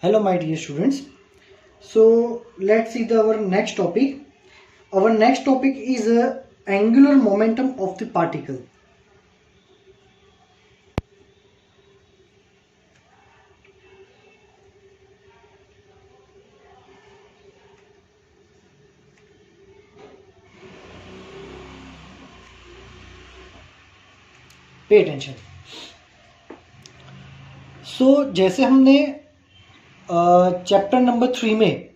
Hello my dear students. So let's see our next topic. Our next topic is angular momentum of the particle. Pay attention. So जैसे हमने chapter number 3 में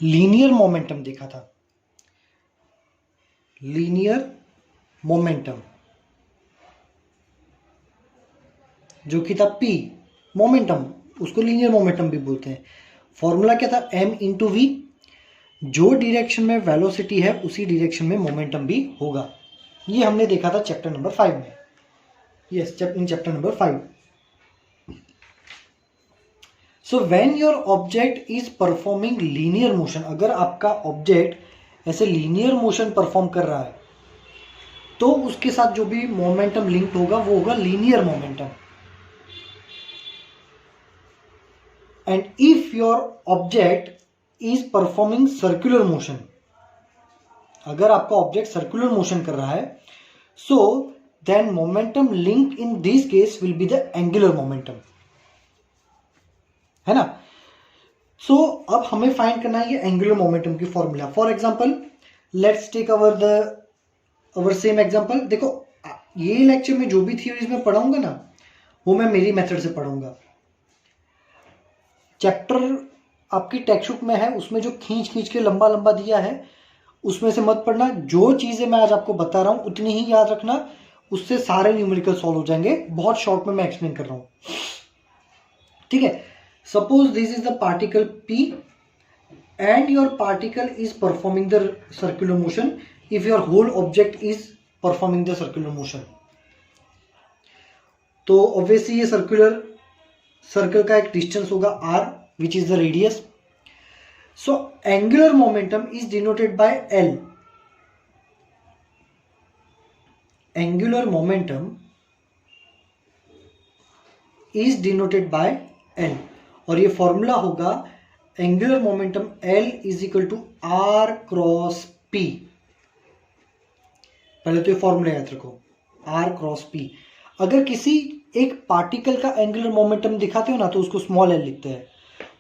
linear momentum देखा था, linear momentum जो कि था P momentum, उसको linear momentum भी बोलते हैं। फॉर्मूला क्या था? m into v. जो डायरेक्शन में वेलोसिटी है उसी डायरेक्शन में मोमेंटम भी होगा। ये हमने देखा था चैप्टर नंबर 5 में। Yes, in chapter number 5। So when your object is performing linear motion, अगर आपका ऑब्जेक्ट ऐसे लीनियर मोशन परफॉर्म कर रहा है तो उसके साथ जो भी मोमेंटम लिंक्ड होगा वो होगा linear momentum. And if your object is performing circular motion, अगर आपका ऑब्जेक्ट सर्कुलर मोशन कर रहा है, so then momentum link in this case will be the angular momentum, है ना। सो अब हमें फाइंड करना है ये एंगुलर मोमेंटम की formula. For example let's take our same example. देखो, ये लेक्चर में जो भी थ्योरीज में पढ़ाऊंगा ना, वो मैं मेरी मेथड से पढ़ाऊंगा। चैप्टर आपकी टेक्स्ट बुक में है, उसमें जो खींच खींच के लंबा लंबा दिया है उसमें से मत पढ़ना। जो चीजें मैं आज आपको बता रहा हूं उतनी ही याद रखना, उससे सारे न्यूमेरिकल सॉल्व हो जाएंगे। बहुत शॉर्ट में मैं एक्सप्लेन कर रहा हूं, ठीक है। Suppose this is the particle P and your particle is performing the circular motion if your whole object is performing the circular motion। तो ऑब्वियसली ये सर्कल का एक डिस्टेंस होगा r which is the radius। so angular momentum is denoted by L। angular momentum is denoted by L और ये formula होगा angular momentum L is equal to R cross P। पहले तो ये फॉर्मूला याद रखो, R क्रॉस P। अगर किसी एक पार्टिकल का एंगुलर मोमेंटम दिखाते हो ना तो उसको स्मॉल l लिखते हैं,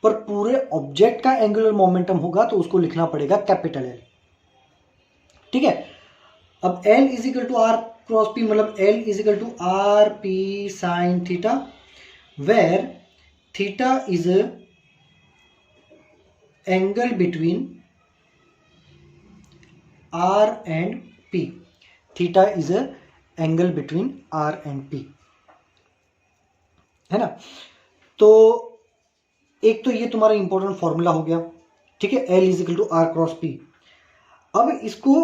पर पूरे ऑब्जेक्ट का एंगुलर मोमेंटम होगा तो उसको लिखना पड़ेगा कैपिटल L, ठीक है। अब L is equal to R cross P, मतलब L is equal to R P sine theta, where theta is angle between R and P। theta is a angle between R and P, है ना। तो एक तो ये तुम्हारा important formula हो गया, ठीक है, L is equal to R cross P। अब इसको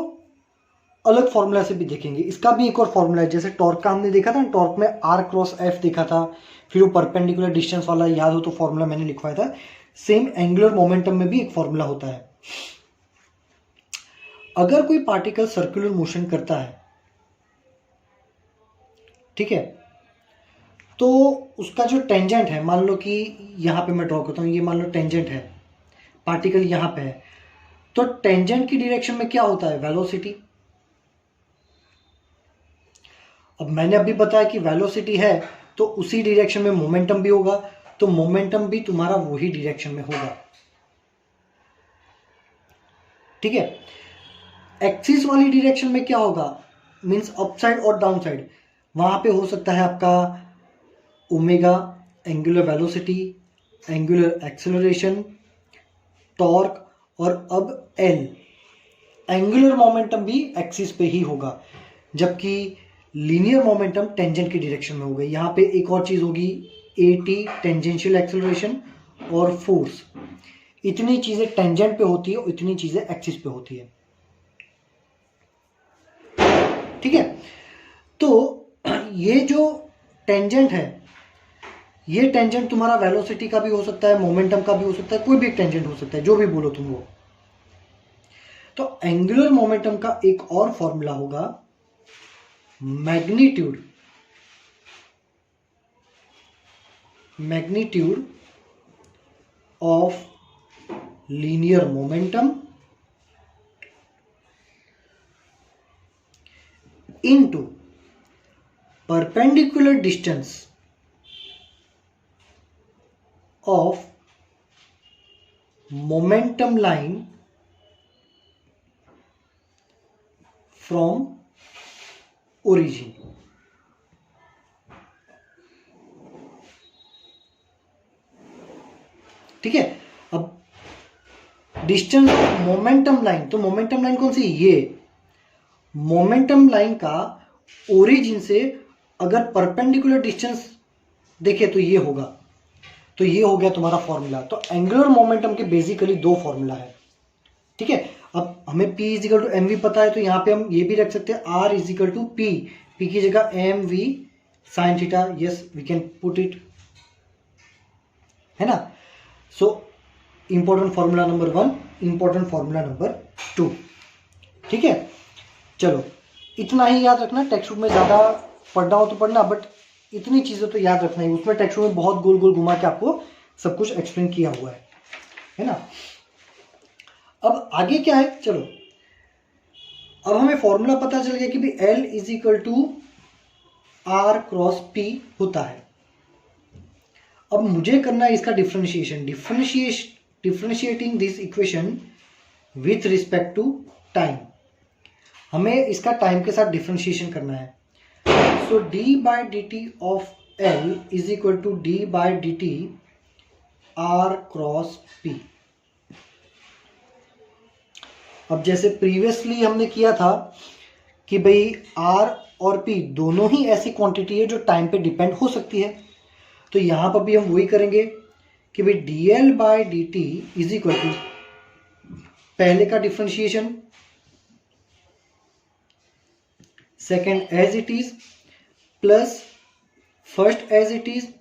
अलग फॉर्मूला से भी देखेंगे। इसका भी एक और फॉर्मूला है, जैसे टॉर्क का हमने देखा था ना, टॉर्क में R क्रॉस F देखा था, फिर वो परपेंडिकुलर डिस्टेंस वाला याद हो तो फॉर्मूला मैंने लिखवाया था। सेम एंगुलर मोमेंटम में भी एक फॉर्मूला होता है। अगर कोई पार्टिकल सर्कुलर मोशन करता है, ठीक है, तो उसका जो टेंजेंट है, मान लो कि यहां पे मैं ड्रॉ करता हूं, ये मान लो टेंजेंट है, पार्टिकल यहां पे है, तो टेंजेंट की डायरेक्शन में क्या होता है? वेलोसिटी। अब मैंने अभी बताया कि वेलोसिटी है तो उसी डायरेक्शन में मोमेंटम भी होगा, तो मोमेंटम भी तुम्हारा वही डायरेक्शन में होगा, ठीक है। एक्सिस वाली डायरेक्शन में क्या होगा? मींस अप साइड और डाउन साइड। वहां पे हो सकता है आपका omega, angular velocity, angular acceleration, torque, और अब एल। एंगुलर मोमेंटम भी एक्सिस पे ही होगा, जबकि लीनियर मोमेंटम टेंजेंट की डायरेक्शन में होगा। यहां पे एक और चीज होगी, AT टेंजेंशियल एक्सेलरेशन और फोर्स। इतनी चीजें टेंजेंट पे होती है, इतनी चीजें एक्सिस पे होती है, ठीक है। तो ये जो टेंजेंट है, ये टेंजेंट तुम्हारा वेलोसिटी का भी हो सकता है, मोमेंटम का भी हो सकता है, कोई भी एक टेंजेंट हो सकता है, जो भी बोलो तुम वो। तो एंगुलर मोमेंटम का एक और फॉर्मूला होगा magnitude of linear momentum into perpendicular distance of momentum line from origin. ठीक है, अब डिस्टेंस ऑफ मोमेंटम लाइन, तो मोमेंटम लाइन कौन सी, ये मोमेंटम लाइन का ओरिजिन से अगर परपेंडिकुलर डिस्टेंस देखे तो ये होगा, तो ये हो गया तुम्हारा फॉर्मूला। तो एंगुलर मोमेंटम के बेसिकली दो फॉर्मूला है। ठीक है, अब हमें P is equal to m v पता है, तो यहाँ पे हम ये भी रख सकते हैं R is equal to P, P की जगह m v sine theta, yes we can put it, है ना। So important formula number 1, important formula number 2। ठीक है, चलो इतना ही याद रखना, टेक्स्ट बुक में ज़्यादा पढ़ना हो तो पढ़ना, बट इतनी चीज़ें तो याद रखना ही, उसमें टेक्स्ट बुक में बहुत गोल गोल घुमा के आपको सब कुछ एक्सप्लेन किया हुआ है ना। अब आगे क्या है, चलो अब हमें फॉर्मूला पता चल गया कि भी L is equal to R cross P होता है। अब मुझे करना है इसका differentiation, differentiating this equation with respect to time, हमें इसका टाइम के साथ डिफरेंशिएशन करना है। So D by D T of L is equal to D by D T R cross P. अब जैसे प्रीवियसली हमने किया था कि भाई आर और पी दोनों ही ऐसी क्वांटिटी है जो टाइम पे डिपेंड हो सकती है, तो यहां पर भी हम वही करेंगे कि भाई d l by D t is equal to पहले का differentiation, second as it is, plus first as it is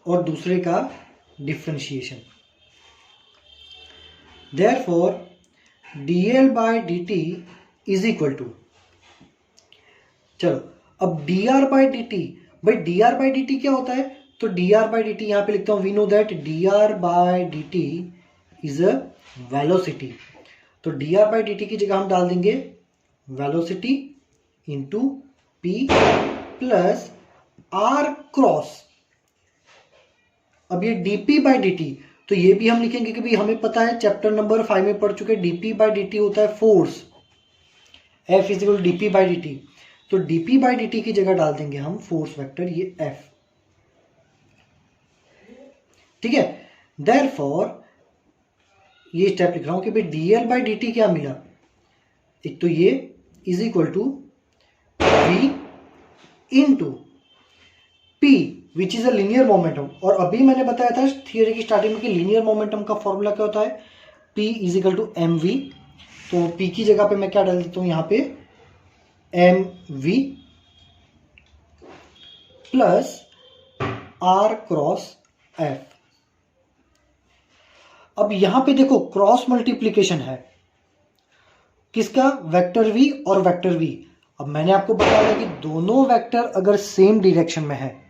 और दूसरे का differentiation. Therefore dl by dt is equal to, चलो अब dr बाय dt, भाई dr बाय dt क्या होता है, तो dr बाय dt यहां पे लिखता हूं, we know that dr by dt is a velocity, तो dr बाय dt की जगह हम डाल देंगे velocity into p plus r cross, अब ये dp बाय dt, तो ये भी हम लिखेंगे कि भाई हमें पता है चैप्टर नंबर 5 में पढ़ चुके, dp बाय dt होता है force, f is equal to dp by dt, तो dp बाय dt की जगह डाल देंगे हम फोर्स वेक्टर ये f। ठीक है, देयरफॉर ये स्टेप लिख रहा हूं कि भाई dl बाय dt क्या मिला, एक तो ये is equal to v into p which is a linear momentum, और अभी मैंने बताया था थियरी की स्टार्टिंग में कि लीनियर मोमेंटम का फॉर्मूला क्या होता है, p is equal to m v, तो p की जगह पे मैं क्या डाल देता हूं यहां पे m v plus r cross F. अब यहां पे देखो क्रॉस मल्टीप्लीकेशन है किसका, वेक्टर v और वेक्टर v। अब मैंने आपको बताया कि दोनों वेक्टर अगर सेम डायरेक्शन में है,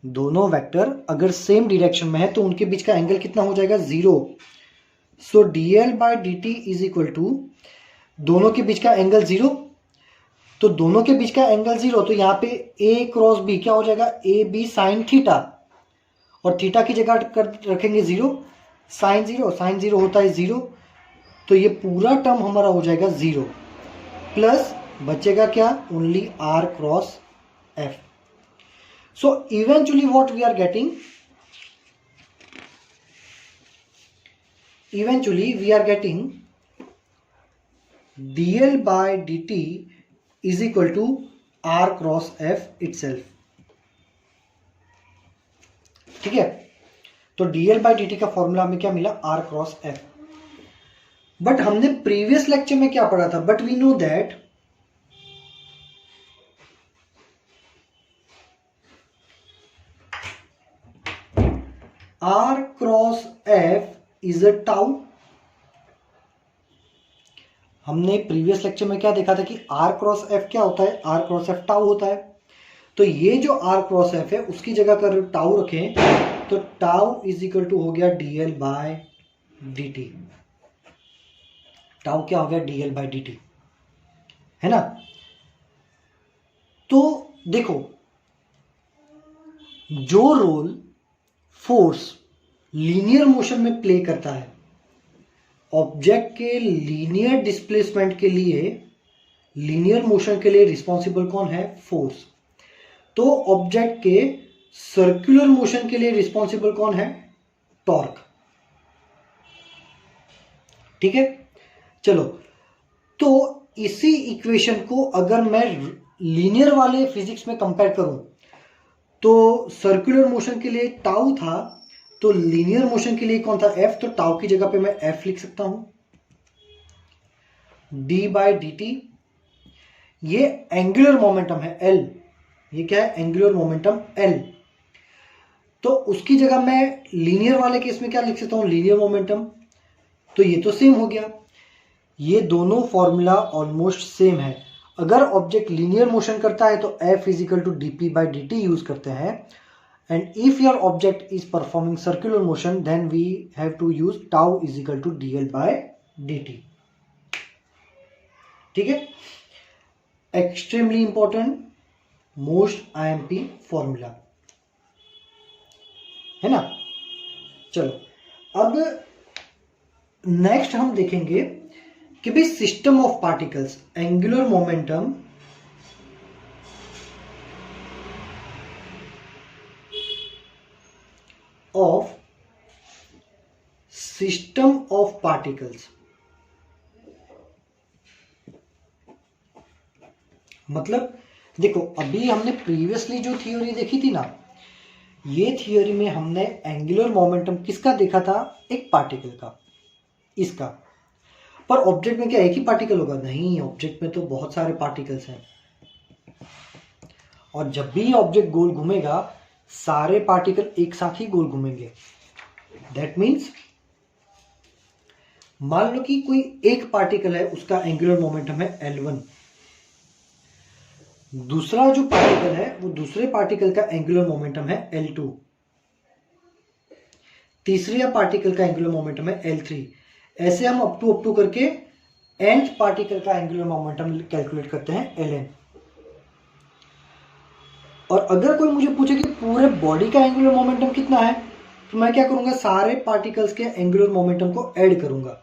दोनों वेक्टर अगर सेम डायरेक्शन में है तो उनके बीच का एंगल कितना हो जाएगा, 0। So dl by dt is equal to, दोनों के बीच का एंगल 0, तो दोनों के बीच का एंगल 0, तो यहां पे a क्रॉस b क्या हो जाएगा, ए बी साइन थीटा, और थीटा की जगह रखेंगे 0, साइन 0 होता है 0, तो ये पूरा टर्म हमारा हो जाएगा 0, प्लस बचेगा क्या, only r cross f। So eventually what we are getting, dl by dt is equal to r cross f itself। ठीक है, तो dl by dt का फॉर्मूला हमें क्या मिला, r क्रॉस f। बट हमने प्रीवियस लेक्चर में क्या पढ़ा था, but we know that r cross f is a tau. हमने प्रीवियस लेक्चर में क्या देखा था कि r क्रॉस f क्या होता है, r क्रॉस f टाउ होता है, तो ये जो r क्रॉस f है उसकी जगह कर टाउ रखें तो टाउ इज इक्वल टू हो गया dl बाय dt। टाउ क्या हो गया? dl बाय dt, है ना। तो देखो, जो रोल फोर्स लीनियर मोशन में प्ले करता है, ऑब्जेक्ट के लीनियर डिस्प्लेसमेंट के लिए, लीनियर मोशन के लिए रिस्पॉन्सिबल कौन है? फोर्स। तो ऑब्जेक्ट के सर्कुलर मोशन के लिए रिस्पॉन्सिबल कौन है? टॉर्क। ठीक है, चलो, तो इसी इक्वेशन को अगर मैं लीनियर वाले फिजिक्स में कंपेयर करूं, तो सर्कुलर मोशन के लिए टाउ था, तो लीनियर मोशन के लिए कौन था? एफ। तो टाउ की जगह पे मैं एफ लिख सकता हूं, डी बाय डी टी। ये एंगुलर मोमेंटम है एल, ये क्या है? Angular momentum L. तो उसकी जगह मैं लीनियर वाले केस में क्या लिख सकता हूं? Linear momentum. तो ये तो सेम हो गया, ये दोनों फॉर्मूला ऑलमोस्ट सेम है। अगर ऑब्जेक्ट लीनियर मोशन करता है तो F is equal to D P by D T use करते हैं, and if your object is performing circular motion then we have to use tau is equal to D L by D T. ठीक है, extremely important, most IMP formula, है ना। चलो, अब next हम देखेंगे कि भाई system of particles, angular momentum of system of particles. मतलब देखो, अभी हमने प्रीवियसली जो थियोरी देखी थी ना, ये थियोरी में हमने एंगुलर मोमेंटम किसका देखा था? एक पार्टिकल का, इसका। पर ऑब्जेक्ट में क्या एक ही पार्टिकल होगा? नहीं, ऑब्जेक्ट में तो बहुत सारे पार्टिकल्स हैं, और जब भी ऑब्जेक्ट गोल घूमेगा सारे पार्टिकल एक साथ ही गोल घूमेंगे। दैट मीन्स, मान लो कि कोई एक पार्टिकल है, उसका एंगुलर मोमेंटम है L1, दूसरा जो पार्टिकल है वो दूसरे पार्टिकल का एंगुलर मोमेंटम है L2, तीसरे पार्टिकल का एंगुलर मोमेंटम है L3। ऐसे हम अप टू करके nth पार्टिकल का एंगुलर मोमेंटम कैलकुलेट करते हैं Ln। और अगर कोई मुझे पूछे कि पूरे बॉडी का एंगुलर मोमेंटम कितना है, तो मैं क्या करूंगा? सारे पार्टिकल्स के एंगुलर मोमेंटम को ऐड करूंगा।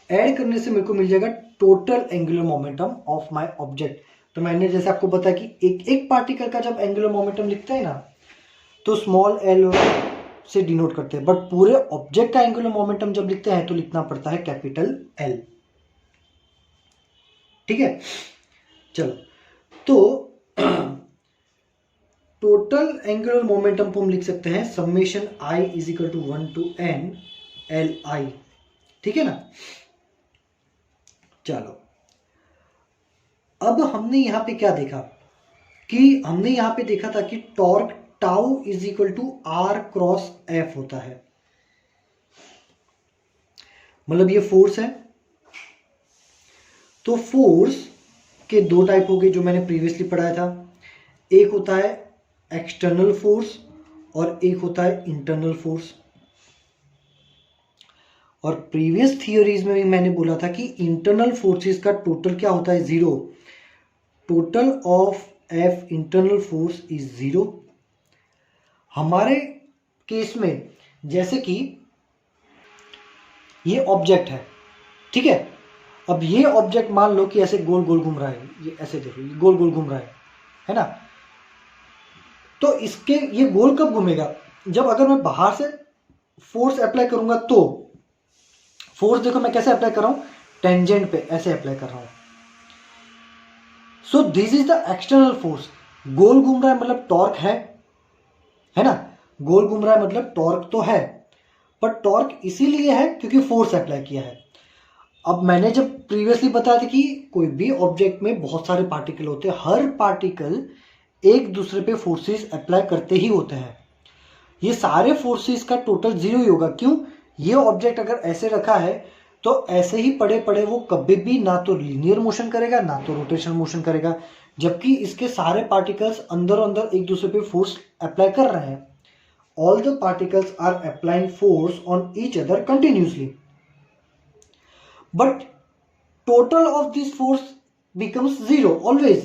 ऐड करने से मेरे को मिल जाएगा total angular momentum of my object. तो मैंने जैसे आपको बताया कि एक एक पार्टिकल का जब एंगुलर मोमेंटम लिखते हैं ना, तो स्मॉल एल से डिनोट करते हैं, बट पूरे ऑब्जेक्ट का एंगुलर मोमेंटम जब लिखते हैं तो लिखना पड़ता है कैपिटल एल। ठीक है, चलो, तो टोटल एंगुलर मोमेंटम को हम लिख सकते हैं summation I is equal to 1 to n L आई। ठीक है ना। चलो, अब हमने यहां पे क्या देखा कि हमने यहां पे देखा था कि torque tau is equal to R cross F होता है। मतलब ये फोर्स है, तो फोर्स के दो टाइप हो गए जो मैंने प्रीवियसली पढ़ाया था। एक होता है एक्सटर्नल फोर्स और एक होता है इंटरनल फोर्स। और प्रीवियस थियोरीज में भी मैंने बोला था कि इंटरनल फोर्सेस का टोटल क्या होता है? 0। Total of F internal force is 0। हमारे केस में जैसे कि ये ऑब्जेक्ट है, ठीक है। अब ये ऑब्जेक्ट मान लो कि ऐसे गोल गोल घूम रहा है, ये ऐसे देखो, ये गोल गोल घूम रहा है ना। तो इसके ये गोल कब घूमेगा? जब अगर मैं बाहर से फोर्स अप्लाई करूंगा तो फोर्स देखो मैं कैसे अप्लाई कर रहा हूं, टेंजेंट पे ऐसे अप्लाई कर रहा हूं। So this is the external force. गोल घूम रहा है मतलब टॉर्क है ना। गोल घूम रहा है मतलब टॉर्क तो है, पर टॉर्क इसीलिए है क्योंकि फोर्स अप्लाई किया है। अब मैंने जब प्रीवियसली बताया था कि कोई भी ऑब्जेक्ट में बहुत सारे पार्टिकल होते हैं, हर पार्टिकल एक दूसरे पे फोर्सेस अप्लाई करते ही होते हैं। ये सारे फोर्सेस का टोटल 0 ही होगा। क्यों? ये ऑब्जेक्ट अगर ऐसे रखा है तो ऐसे ही पड़े पड़े वो कभी भी ना तो लीनियर मोशन करेगा ना तो रोटेशनल मोशन करेगा, जबकि इसके सारे पार्टिकल्स अंदर अंदर एक दूसरे पे फोर्स अप्लाई कर रहे हैं। all the particles are applying force on each other continuously, but total of this force becomes zero always.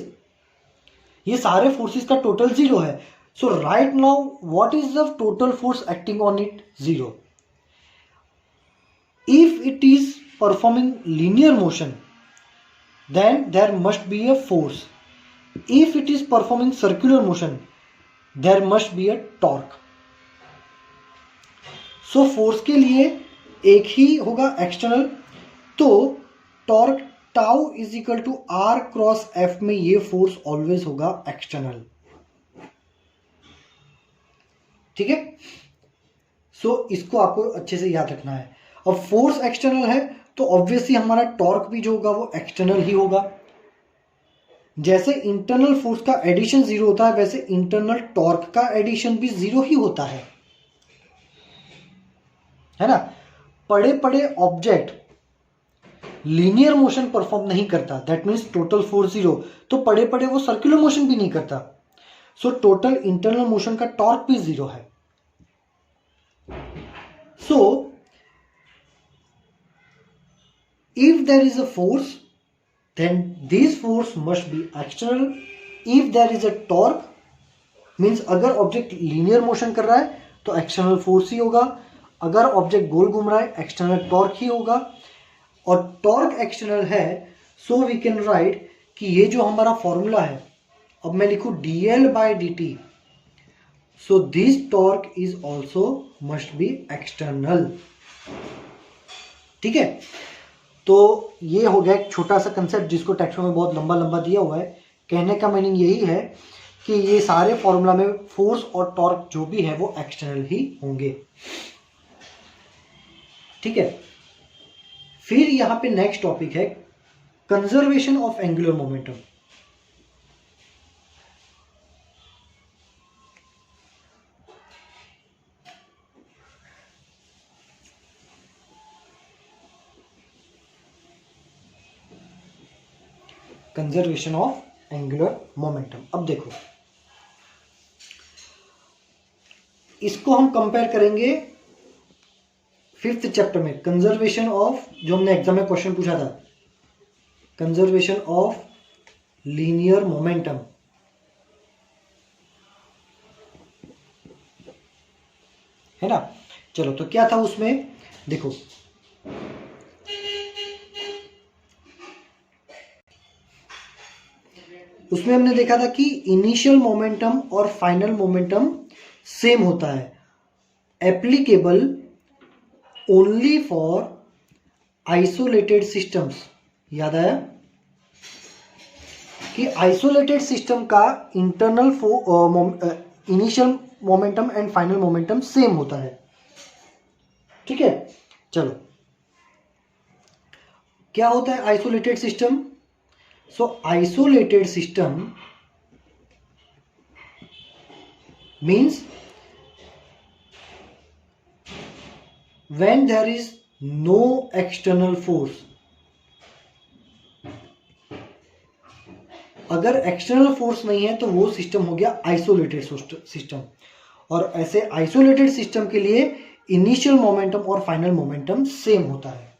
ये सारे फोर्सेस का टोटल जीरो है. So right now what is the total force acting on it? Zero. If it is performing linear motion then there must be a force. If it is performing circular motion, there must be a torque. So force के लिए एक ही होगा external, तो torque tau is equal to R cross F में ये force always होगा external. ठीक है. सो इसको आपको अच्छे से याद रखना है. अब फोर्स एक्सटर्नल है तो ऑब्वियसली हमारा टॉर्क भी जो होगा वो एक्सटर्नल ही होगा. जैसे इंटरनल फोर्स का एडिशन जीरो होता है वैसे इंटरनल टॉर्क का एडिशन भी जीरो ही होता है ना. पड़े पड़े ऑब्जेक्ट लीनियर मोशन परफॉर्म नहीं करता, that means total force zero. तो पड़े पड़े वो सर्कुलर मोशन भी नहीं करता, सो टोटल इंटरनल मोशन का टॉर्क भी जीरो है. सो if there is a force, then this force must be external. If there is a torque, means अगर ऑब्जेक्ट लीनियर मोशन कर रहा है तो एक्सटर्नल फोर्स ही होगा, अगर ऑब्जेक्ट गोल घूम रहा है एक्सटर्नल टॉर्क ही होगा. और टॉर्क एक्सटर्नल है, सो वी कैन राइट कि ये जो हमारा फॉर्मूला है, अब मैं लिखूं dl/dt, so this torque is also must be external. ठीक है. तो ये हो गया एक छोटा सा कंसेप्ट जिसको टेक्स्ट में बहुत लंबा लंबा दिया हुआ है. कहने का मीनिंग यही है कि ये सारे फॉर्मूला में फोर्स और टॉर्क जो भी है वो एक्सटर्नल ही होंगे. ठीक है. फिर यहां पे नेक्स्ट टॉपिक है conservation of angular momentum. Conservation of angular momentum. अब देखो इसको हम कंपेयर करेंगे फिफ्थ चैप्टर में. कंजर्वेशन ऑफ, जो हमने एग्जाम में क्वेश्चन पूछा था, कंजर्वेशन ऑफ लीनियर मोमेंटम. है ना. चलो तो क्या था उसमें, देखो उसमें हमने देखा था कि इनिशियल मोमेंटम और फाइनल मोमेंटम सेम होता है, applicable only for isolated systems. याद आया कि आइसोलेटेड सिस्टम का internal initial momentum and final momentum same होता है. ठीक है. चलो क्या होता है isolated system? So isolated system means when there is no external force. अगर एक्सटर्नल फोर्स नहीं है तो वो सिस्टम हो गया आइसोलेटेड सिस्टम. और ऐसे आइसोलेटेड सिस्टम के लिए इनिशियल मोमेंटम और फाइनल मोमेंटम सेम होता है.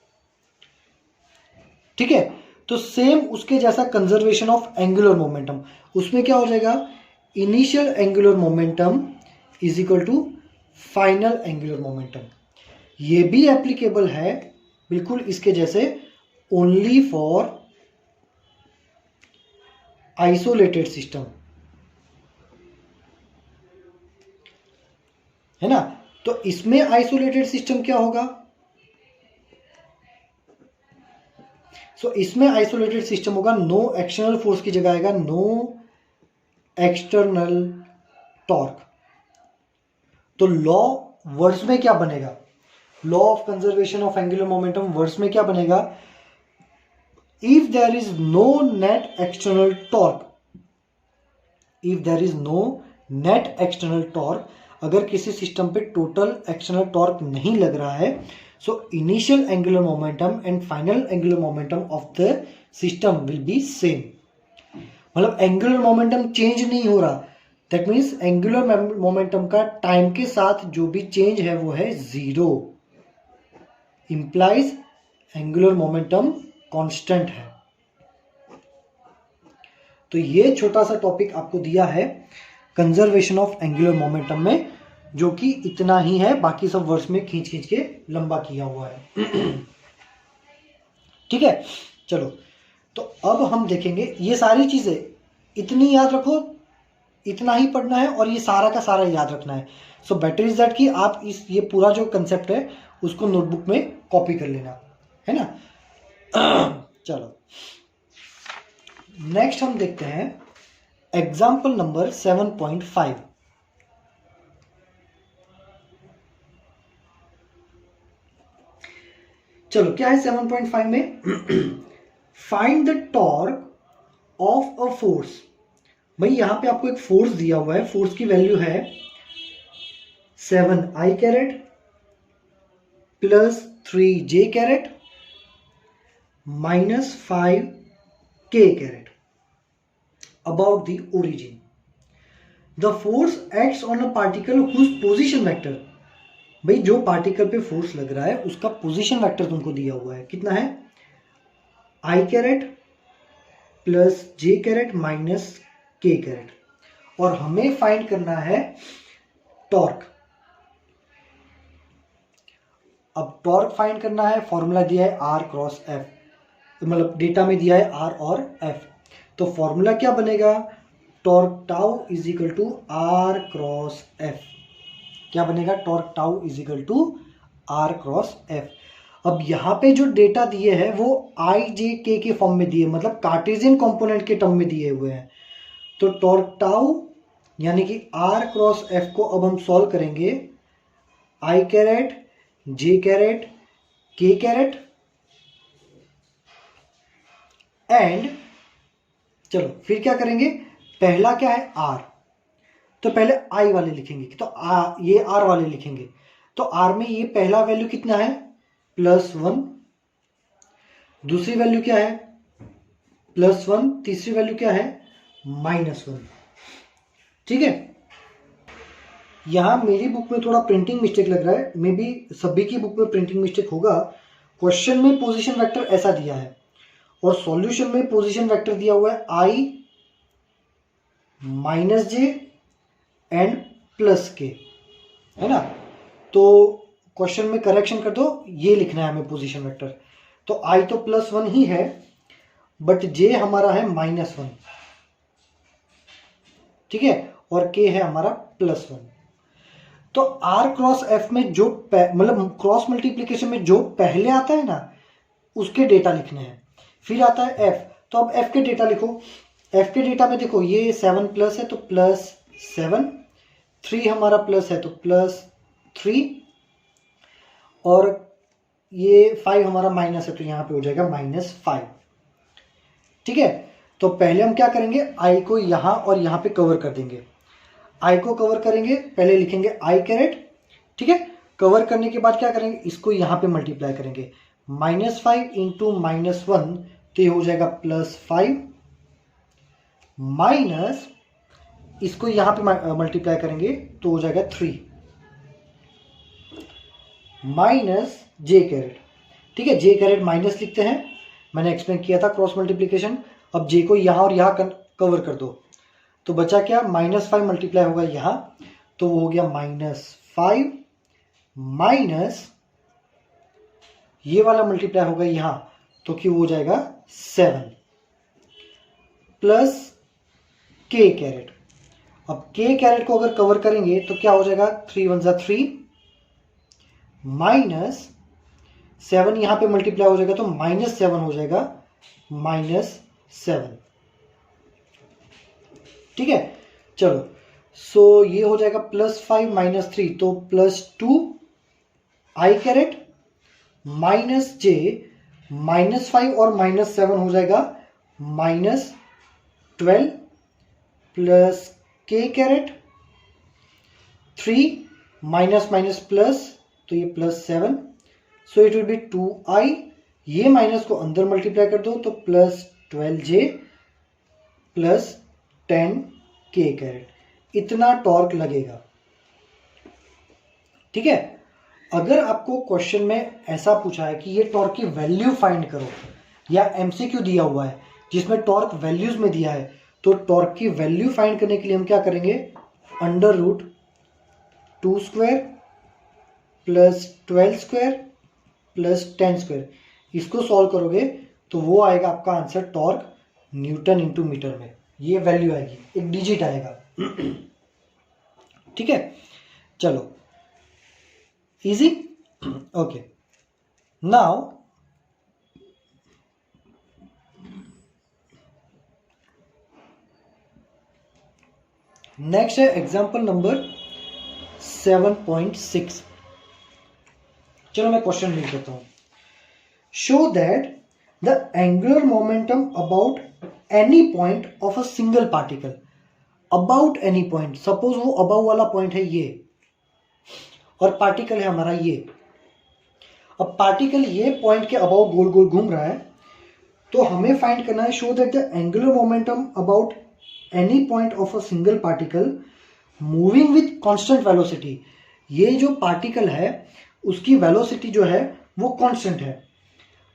ठीक है. तो सेम उसके जैसा कंजर्वेशन ऑफ एंगुलर मोमेंटम, उसमें क्या हो जाएगा, initial angular momentum is equal to final angular momentum. ये भी एप्लीकेबल है बिल्कुल इसके जैसे ओनली फॉर आइसोलेटेड सिस्टम. है ना. तो इसमें आइसोलेटेड सिस्टम क्या होगा, सो इसमें आइसोलेटेड सिस्टम होगा नो एक्सटर्नल फोर्स की जगह आएगा नो एक्सटर्नल टॉर्क. तो लॉ वर्ड्स में क्या बनेगा, law of conservation of angular momentum words में क्या बनेगा, if there is no net external torque, if there is no net external torque, अगर किसी सिस्टम पे टोटल एक्सटर्नल टॉर्क नहीं लग रहा है, so initial angular momentum and final angular momentum of the system will be same. मतलब angular momentum change नहीं हो रहा दैट मीन्स एंगुलर मोमेंटम का टाइम के साथ जो भी चेंज है वो है 0, इंप्लाइज एंगुलर मोमेंटम कांस्टेंट है। तो ये छोटा सा टॉपिक आपको दिया है कंजर्वेशन ऑफ एंगुलर मोमेंटम में, जो कि इतना ही है, बाकी सब वर्ड्स में खींच खींच के लंबा किया हुआ है। ठीक है, चलो तो अब हम देखेंगे ये सारी चीजें, इतनी याद रखो, इतना ही पढ़ना है और ये सारा का सारा याद रखना है। सो बेटर इज दैट कि आप इस ये पूरा जो कंसेप्ट है उसको नोटबुक में कॉपी कर लेना, है ना। चलो नेक्स्ट हम देखते हैं एग्जाम्पल नंबर 7.5। चलो क्या है 7.5 में? Find the torque of a force. भाई यहां पे आपको एक फोर्स दिया हुआ है, फोर्स की वैल्यू है 7i caret plus 3j caret minus 5k caret about the origin. The force acts on a particle whose position vector. भाई जो पार्टिकल पे फोर्स लग रहा है उसका पोजीशन वेक्टर तुमको दिया हुआ है, कितना है? i caret plus j caret minus k caret, और हमें फाइंड करना है टॉर्क। अब टॉर्क फाइंड करना है, फॉर्मूला दिया है r क्रॉस f, मतलब डेटा में दिया है r और f, तो फॉर्मूला क्या बनेगा? Torque tau is equal to r cross f। क्या बनेगा? Torque tau is equal to r cross f। अब यहाँ पे जो डेटा दिए हैं वो i j k के फॉर्म में दिए, मतलब कार्टेशियन कंपोनेंट के टर्म में दिए हुए हैं। तो टॉर्क टाउ यानी कि r क्रॉस f को अब हम सॉल्व करेंगे, i caret j caret k caret and, चलो फिर क्या करेंगे, पहला क्या है r, तो पहले i वाले लिखेंगे, तो ये r वाले लिखेंगे। तो r में ये पहला वैल्यू कितना है? +1, दूसरी वैल्यू क्या है? +1, तीसरी वैल्यू क्या है? -1। ठीक है, यहां मेरी बुक में थोड़ा प्रिंटिंग मिस्टेक लग रहा है, मे बी सभी की बुक में प्रिंटिंग मिस्टेक होगा। क्वेश्चन में पोजीशन वेक्टर ऐसा दिया है और सॉल्यूशन में पोजीशन वेक्टर दिया हुआ है i minus j and plus के, है ना। तो क्वेश्चन में करेक्शन कर दो, ये लिखना है हमें पोजीशन वेक्टर। तो i तो +1 ही है बट j हमारा है -1, ठीक है, और k है हमारा +1। तो r क्रॉस f में जो मतलब क्रॉस मल्टीप्लीकेशन में जो पहले आता है ना उसके डेटा लिखने हैं। फिर आता है f, तो अब f के डेटा लिखो। f के डेटा में देखो ये 7 प्लस है तो +7, 3 हमारा प्लस है तो +3, और ये 5 हमारा माइनस है तो यहाँ पे हो जाएगा -5। ठीक है, तो पहले हम क्या करेंगे, i को यहाँ और यहाँ पे कवर कर देंगे। i को कवर करेंगे, पहले लिखेंगे i कैरेट, ठीक है। कवर करने के बाद क्या करेंगे, इसको यहाँ पे मल्टीप्लाई करेंगे, -5 इंटू -1 तो ये हो जाएगा +5, माइनस इसको यहाँ पे मल्टीप्लाई करेंगे तो हो जाएगा 3, माइनस j कैरेट, ठीक है। j कैरेट माइनस लिखते हैं, मैंने एक्सप्लेन किया था क्रॉस मल्टीप्लिकेशन। अब j को यहाँ और यहाँ कवर कर दो, तो बचा क्या, -5 मल्टीप्लाई होगा यहाँ, तो वो हो गया -5, माइनस ये वाला मल्टीप्लाई होगा यहाँ, तो कि वो हो जाएगा 7, प्लस k कैरेट। अब k कैरेट को अगर कवर करेंगे तो क्या हो जाएगा, 3 1 जा 3, माइनस 7 यहाँ पे मल्टीप्लाई हो जाएगा तो -7 हो जाएगा, -7, ठीक है। चलो सो ये हो जाएगा +5 माइनस 3 तो +2 i कैरेट माइनस j, -5 और -7 हो जाएगा -12, plus k caret 3 minus minus plus तो ये +7, so it will be 2i, ये माइनस को अंदर मल्टीप्लाई कर दो तो +12j प्लस 10k कैरेट। इतना टॉर्क लगेगा। ठीक है, अगर आपको क्वेश्चन में ऐसा पूछा है कि ये टॉर्क की वैल्यू फाइंड करो, या एमसीक्यू दिया हुआ है जिसमें टॉर्क वैल्यूज में दिया है, तो टॉर्क की वैल्यू फाइंड करने के लिए हम क्या करेंगे, under root 2 square plus 12 square plus 10 square, इसको सॉल्व करोगे तो वो आएगा आपका answer torque newton into metre में, ये वैल्यू आएगी, एक डिजिट आएगा। ठीक है, चलो इजी। ओके, नाउ नेक्स्ट है एग्जांपल नंबर 7.6। चलो मैं क्वेश्चन लिख देता हूं। Show that the angular momentum about any point of a single particle, about any point, suppose वो अबाउ वाला पॉइंट है ये, और पार्टिकल है हमारा ये। अब पार्टिकल ये पॉइंट के अबाउ गोल गोल घूम रहा है, तो हमें फाइंड करना है show that the angular momentum about any point of a single particle moving with constant velocity. ये जो पार्टिकल है उसकी वेलोसिटी जो है वो कांस्टेंट है।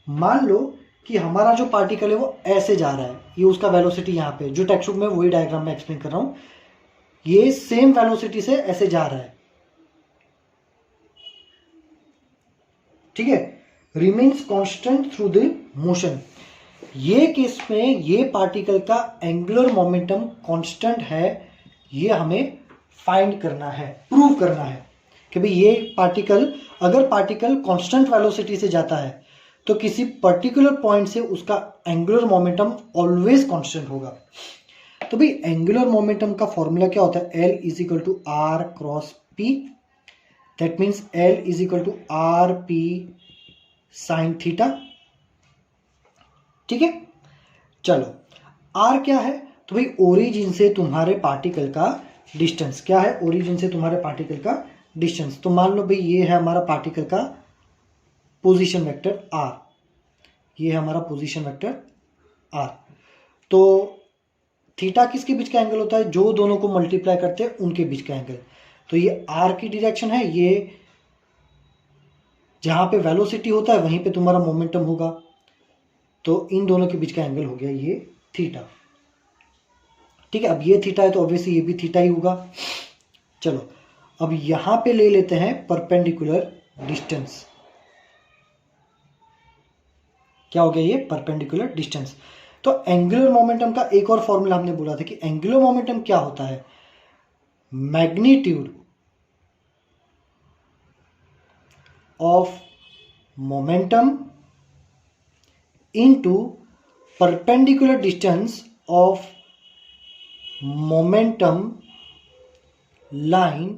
मान लो कि हमारा जो पार्टिकल है वो ऐसे जा रहा है, ये उसका वेलोसिटी यहाँ पे जो टेक्स्ट बुक में वही डायग्राम में एक्सप्लेन कर रहा हूं, ये सेम वेलोसिटी से ऐसे जा रहा है। ठीक है, remains constant through the motion. ये केस में ये पार्टिकल का एंगुलर मोमेंटम कांस्टेंट है, ये हमें फाइंड करना है, प्रूव करना है कि भाई ये पार्टिकल, अगर पार्टिकल कांस्टेंट वेलोसिटी से जाता है तो किसी पर्टिकुलर पॉइंट से उसका एंगुलर मोमेंटम ऑलवेज कांस्टेंट होगा। तो भाई एंगुलर मोमेंटम का फॉर्मूला क्या होता है, L is equal to R cross P, that means L is equal to R P sine theta. ठीक है, चलो R क्या है, तो भाई ओरिजिन से तुम्हारे पार्टिकल का डिस्टेंस क्या है, ओरिजिन से तुम्हारे पार्टिकल का डिस्टेंस। तो मान लो भाई ये है हमारा पार्टिकल का पोजीशन वेक्टर R, ये है हमारा पोजीशन वेक्टर R। तो थीटा किसके बीच का एंगल होता है, जो दोनों को मल्टीप्लाई करते हैं उनके बीच का एंगल। तो ये R की डायरेक्शन है, ये जहां पे वेलोसिटी होता है वहीं पे तुम्हारा मोमेंटम होगा, तो इन दोनों के बीच का एंगल हो गया ये थीटा। ठीक है, अब ये थीटा है तो ऑब्वियसली ये भी थीटा ही होगा। चलो अब यहां पे ले लेते हैं परपेंडिकुलर डिस्टेंस। क्या हो गया ये परपेंडिकुलर डिस्टेंस। तो एंगुलर मोमेंटम का एक और फॉर्मूला हमने बोला था कि एंगुलर मोमेंटम क्या होता है, magnitude of momentum into perpendicular distance of momentum line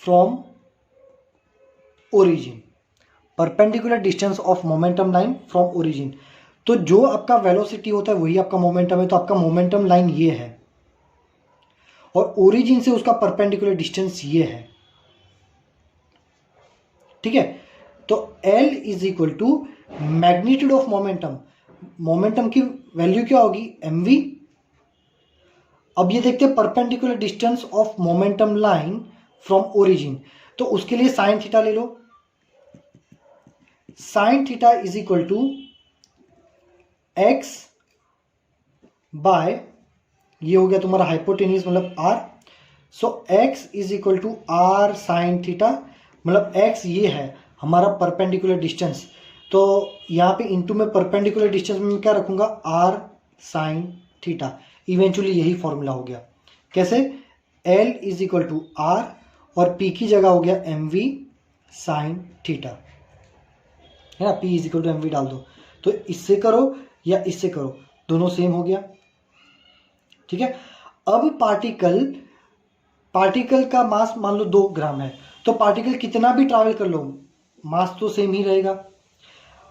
from origin, perpendicular distance of momentum line from origin. तो जो आपका वेलोसिटी होता है वही आपका मोमेंटम है, तो आपका मोमेंटम लाइन ये है और ओरिजिन से उसका परपेंडिकुलर डिस्टेंस ये है। ठीक है, तो L is equal to magnitude of momentum, momentum की वैल्यू क्या होगी mv। अब ये देखते हैं perpendicular distance of momentum line from origin, तो उसके लिए साइन थीटा ले लो। Sine theta is equal to x by, ये हो गया तुम्हारा हाइपोटेन्यूज मतलब r। So x is equal to r sine theta, मतलब x ये है हमारा परपेंडिकुलर डिस्टेंस, तो यहाँ पे इनटू में परपेंडिकुलर डिस्टेंस में क्या रखूंगा r साइन थीटा। इवेंचुअली यही फॉर्मूला हो गया। कैसे, L is equal to r और P की जगह हो गया mv साइन थीटा, है ना, P is equal to mv डाल दो। तो इससे करो या इससे करो, दोनों सेम हो गया। ठीक है, अब पार्टिकल का मास मान लो 2 ग्राम है, तो पार्टिकल कितना भी ट्रैवल कर लो मास तो सेम ही रहेगा।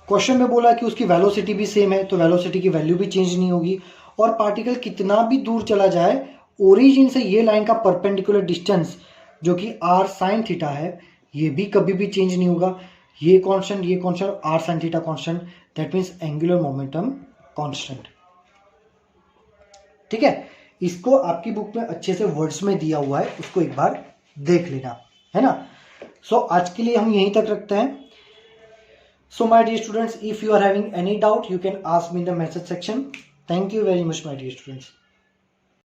क्वेश्चन में बोला कि उसकी वेलोसिटी भी सेम है, तो वेलोसिटी की वैल्यू भी चेंज नहीं होगी। और पार्टिकल कितना भी दूर चला जाए, ओरिजिन से ये लाइन का परपेंडिकुलर डिस्टेंस जो कि r साइन थीटा है, ये भी कभी भी चेंज नहीं होगा। ये कांस्टेंट, ये constant, r sine theta constant, that means angular momentum constant. ठीक है, इसको आपकी बुक में अच्छे से वर्ड्स में दिया हुआ है, उसको एक बार देख लेना, है ना। सो आज के लिए हम यहीं तक रखते हैं। So my dear students, if you are having any doubt you can ask me in the message section. Thank you very much my dear students.